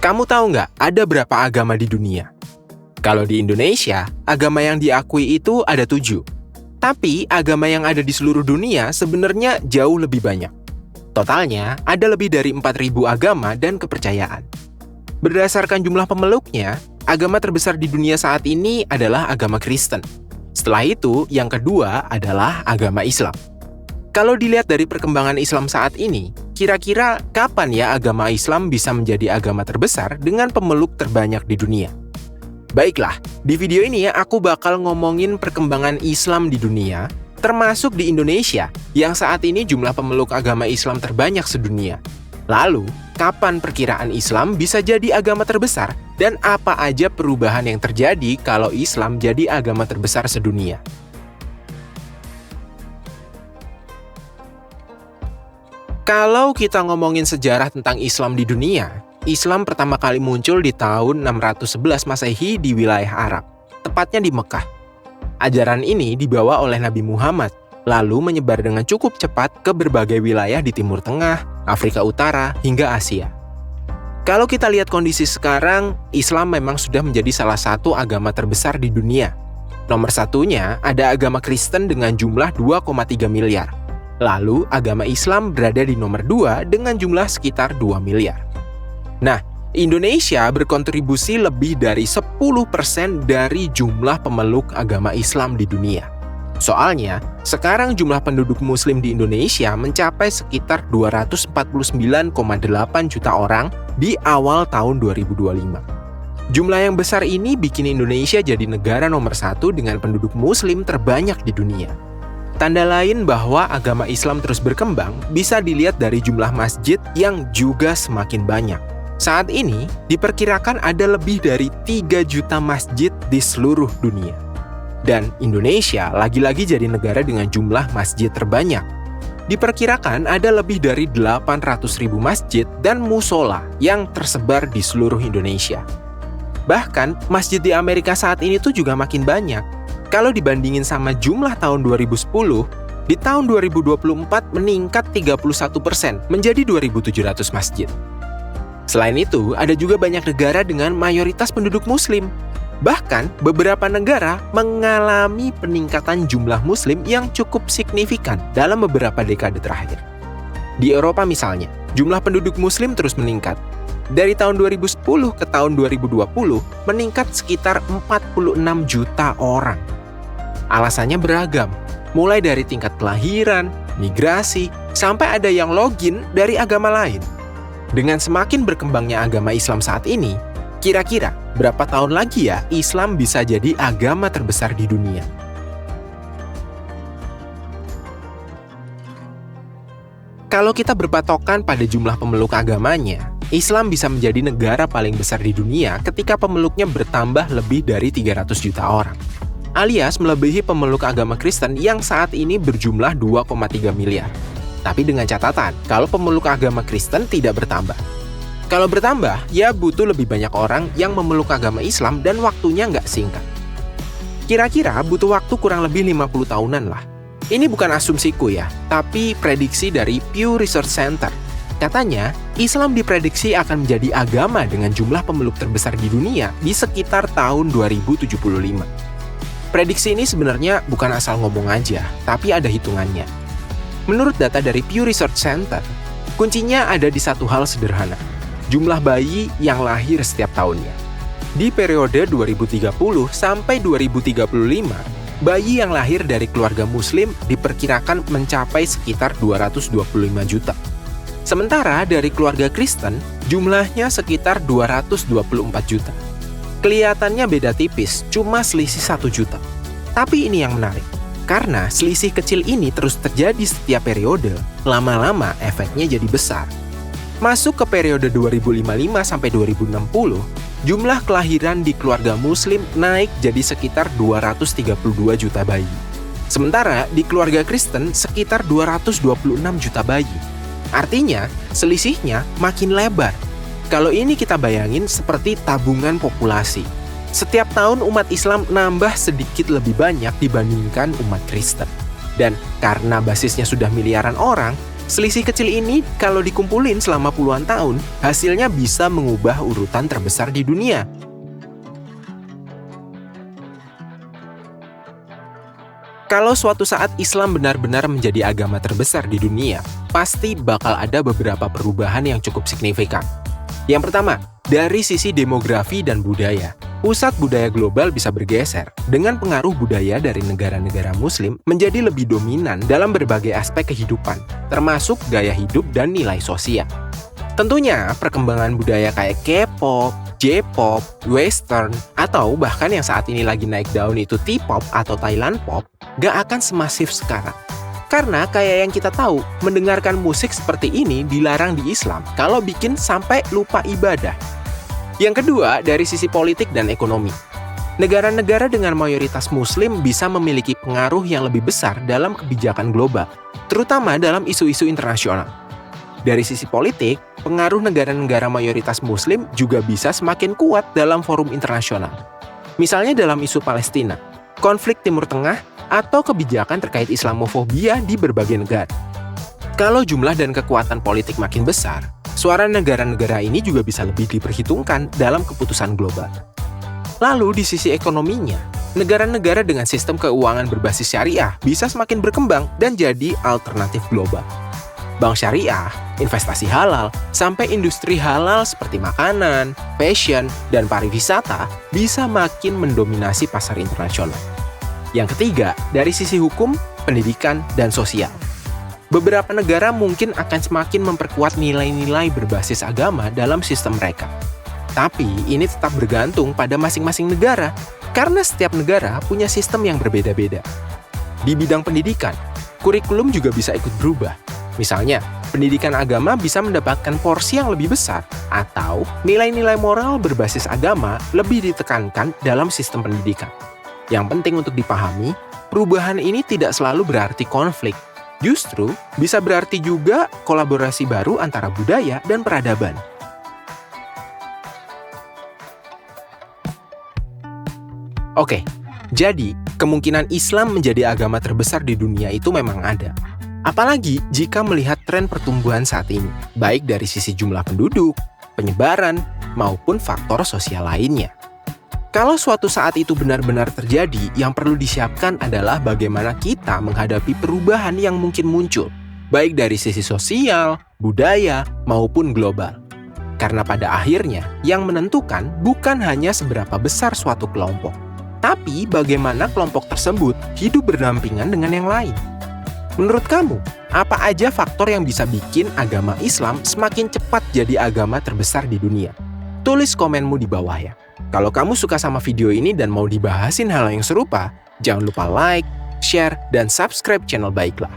Kamu tahu nggak ada berapa agama di dunia? Kalau di Indonesia, agama yang diakui itu ada 7. Tapi agama yang ada di seluruh dunia sebenarnya jauh lebih banyak. Totalnya ada lebih dari 4.000 agama dan kepercayaan. Berdasarkan jumlah pemeluknya, agama terbesar di dunia saat ini adalah agama Kristen. Setelah itu, yang kedua adalah agama Islam. Kalau dilihat dari perkembangan Islam saat ini, kira-kira kapan ya agama Islam bisa menjadi agama terbesar dengan pemeluk terbanyak di dunia? Baiklah, di video ini aku bakal ngomongin perkembangan Islam di dunia, termasuk di Indonesia, yang saat ini jumlah pemeluk agama Islam terbanyak sedunia. Lalu, kapan perkiraan Islam bisa jadi agama terbesar? Dan apa aja perubahan yang terjadi kalau Islam jadi agama terbesar sedunia? Kalau kita ngomongin sejarah tentang Islam di dunia, Islam pertama kali muncul di tahun 611 Masehi di wilayah Arab, tepatnya di Mekah. Ajaran ini dibawa oleh Nabi Muhammad, lalu menyebar dengan cukup cepat ke berbagai wilayah di Timur Tengah, Afrika Utara, hingga Asia. Kalau kita lihat kondisi sekarang, Islam memang sudah menjadi salah satu agama terbesar di dunia. Nomor satunya ada agama Kristen dengan jumlah 2,3 miliar. Lalu agama Islam berada di nomor 2 dengan jumlah sekitar 2 miliar. Nah, Indonesia berkontribusi lebih dari 10% dari jumlah pemeluk agama Islam di dunia. Soalnya, sekarang jumlah penduduk Muslim di Indonesia mencapai sekitar 249,8 juta orang di awal tahun 2025. Jumlah yang besar ini bikin Indonesia jadi negara nomor 1 dengan penduduk Muslim terbanyak di dunia. Tanda lain bahwa agama Islam terus berkembang bisa dilihat dari jumlah masjid yang juga semakin banyak. Saat ini, diperkirakan ada lebih dari 3 juta masjid di seluruh dunia. Dan Indonesia lagi-lagi jadi negara dengan jumlah masjid terbanyak. Diperkirakan ada lebih dari 800.000 masjid dan musola yang tersebar di seluruh Indonesia. Bahkan, masjid di Amerika saat ini tuh juga makin banyak. Kalau dibandingin sama jumlah tahun 2010, di tahun 2024 meningkat 31% menjadi 2.700 masjid. Selain itu, ada juga banyak negara dengan mayoritas penduduk Muslim. Bahkan, beberapa negara mengalami peningkatan jumlah Muslim yang cukup signifikan dalam beberapa dekade terakhir. Di Eropa misalnya, jumlah penduduk Muslim terus meningkat. Dari tahun 2010 ke tahun 2020, meningkat sekitar 46 juta orang. Alasannya beragam, mulai dari tingkat kelahiran, migrasi, sampai ada yang login dari agama lain. Dengan semakin berkembangnya agama Islam saat ini, kira-kira berapa tahun lagi ya Islam bisa jadi agama terbesar di dunia? Kalau kita berpatokan pada jumlah pemeluk agamanya, Islam bisa menjadi negara paling besar di dunia ketika pemeluknya bertambah lebih dari 300 juta orang. Alias melebihi pemeluk agama Kristen yang saat ini berjumlah 2,3 miliar. Tapi dengan catatan, kalau pemeluk agama Kristen tidak bertambah. Kalau bertambah, ya butuh lebih banyak orang yang memeluk agama Islam dan waktunya nggak singkat. Kira-kira butuh waktu kurang lebih 50 tahunan lah. Ini bukan asumsiku ya, tapi prediksi dari Pew Research Center. Katanya, Islam diprediksi akan menjadi agama dengan jumlah pemeluk terbesar di dunia di sekitar tahun 2075. Prediksi ini sebenarnya bukan asal ngomong aja, tapi ada hitungannya. Menurut data dari Pew Research Center, kuncinya ada di satu hal sederhana, jumlah bayi yang lahir setiap tahunnya. Di periode 2030 sampai 2035, bayi yang lahir dari keluarga Muslim diperkirakan mencapai sekitar 225 juta. Sementara dari keluarga Kristen, jumlahnya sekitar 224 juta. Kelihatannya beda tipis, cuma selisih 1 juta. Tapi ini yang menarik, karena selisih kecil ini terus terjadi setiap periode, lama-lama efeknya jadi besar. Masuk ke periode 2055 sampai 2060, jumlah kelahiran di keluarga Muslim naik jadi sekitar 232 juta bayi. Sementara di keluarga Kristen sekitar 226 juta bayi. Artinya, selisihnya makin lebar. Kalau ini kita bayangin seperti tabungan populasi. Setiap tahun umat Islam nambah sedikit lebih banyak dibandingkan umat Kristen. Dan karena basisnya sudah miliaran orang, Selisih kecil ini kalau dikumpulin selama puluhan tahun, hasilnya bisa mengubah urutan terbesar di dunia. Kalau suatu saat Islam benar-benar menjadi agama terbesar di dunia, pasti bakal ada beberapa perubahan yang cukup signifikan. Yang pertama, dari sisi demografi dan budaya. Pusat budaya global bisa bergeser, dengan pengaruh budaya dari negara-negara Muslim menjadi lebih dominan dalam berbagai aspek kehidupan, termasuk gaya hidup dan nilai sosial. Tentunya, perkembangan budaya kayak K-pop, J-pop, Western, atau bahkan yang saat ini lagi naik daun itu T-pop atau Thailand pop, gak akan semasif sekarang. Karena kayak yang kita tahu, mendengarkan musik seperti ini dilarang di Islam kalau bikin sampai lupa ibadah. Yang kedua, dari sisi politik dan ekonomi. Negara-negara dengan mayoritas Muslim bisa memiliki pengaruh yang lebih besar dalam kebijakan global, terutama dalam isu-isu internasional. Dari sisi politik, pengaruh negara-negara mayoritas Muslim juga bisa semakin kuat dalam forum internasional. Misalnya dalam isu Palestina, konflik Timur Tengah, atau kebijakan terkait Islamofobia di berbagai negara. Kalau jumlah dan kekuatan politik makin besar, suara negara-negara ini juga bisa lebih diperhitungkan dalam keputusan global. Lalu di sisi ekonominya, negara-negara dengan sistem keuangan berbasis syariah bisa semakin berkembang dan jadi alternatif global. Bank syariah, investasi halal, sampai industri halal seperti makanan, fashion, dan pariwisata bisa makin mendominasi pasar internasional. Yang ketiga, dari sisi hukum, pendidikan, dan sosial. Beberapa negara mungkin akan semakin memperkuat nilai-nilai berbasis agama dalam sistem mereka. Tapi ini tetap bergantung pada masing-masing negara, karena setiap negara punya sistem yang berbeda-beda. Di bidang pendidikan, kurikulum juga bisa ikut berubah. Misalnya, pendidikan agama bisa mendapatkan porsi yang lebih besar, atau nilai-nilai moral berbasis agama lebih ditekankan dalam sistem pendidikan. Yang penting untuk dipahami, perubahan ini tidak selalu berarti konflik. Justru, bisa berarti juga kolaborasi baru antara budaya dan peradaban. Oke, jadi kemungkinan Islam menjadi agama terbesar di dunia itu memang ada. Apalagi jika melihat tren pertumbuhan saat ini, baik dari sisi jumlah penduduk, penyebaran, maupun faktor sosial lainnya. Kalau suatu saat itu benar-benar terjadi, yang perlu disiapkan adalah bagaimana kita menghadapi perubahan yang mungkin muncul, baik dari sisi sosial, budaya, maupun global. Karena pada akhirnya, yang menentukan bukan hanya seberapa besar suatu kelompok, tapi bagaimana kelompok tersebut hidup berdampingan dengan yang lain. Menurut kamu, apa aja faktor yang bisa bikin agama Islam semakin cepat jadi agama terbesar di dunia? Tulis komenmu di bawah ya. Kalau kamu suka sama video ini dan mau dibahasin hal yang serupa, jangan lupa like, share, dan subscribe channel Baiklah.